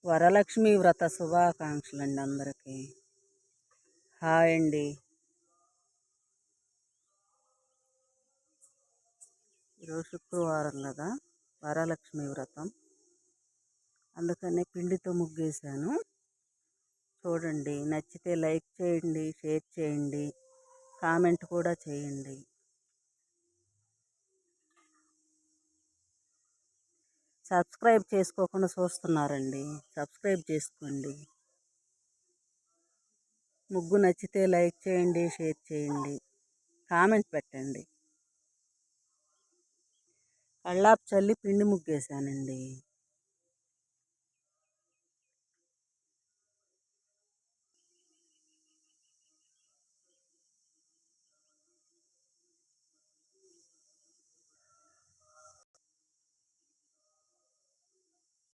వరలక్ష్మి వ్రత శుభాకాంక్షలు అండి అందరికీ. హాయ్ అండి. ఈరోజు శుక్రవారం కదా, వరలక్ష్మి వ్రతం, అందుకనే పిండితో ముగ్గేశాను. చూడండి, నచ్చితే లైక్ చేయండి, షేర్ చేయండి, కామెంట్ కూడా చేయండి. సబ్స్క్రైబ్ చేసుకోకుండా చూస్తున్నారండి, సబ్స్క్రైబ్ చేసుకోండి. ముగ్గు నచ్చితే లైక్ చేయండి, షేర్ చేయండి, కామెంట్ పెట్టండి. కళ్ళాపు చల్లి పిండి ముగ్గేశానండి.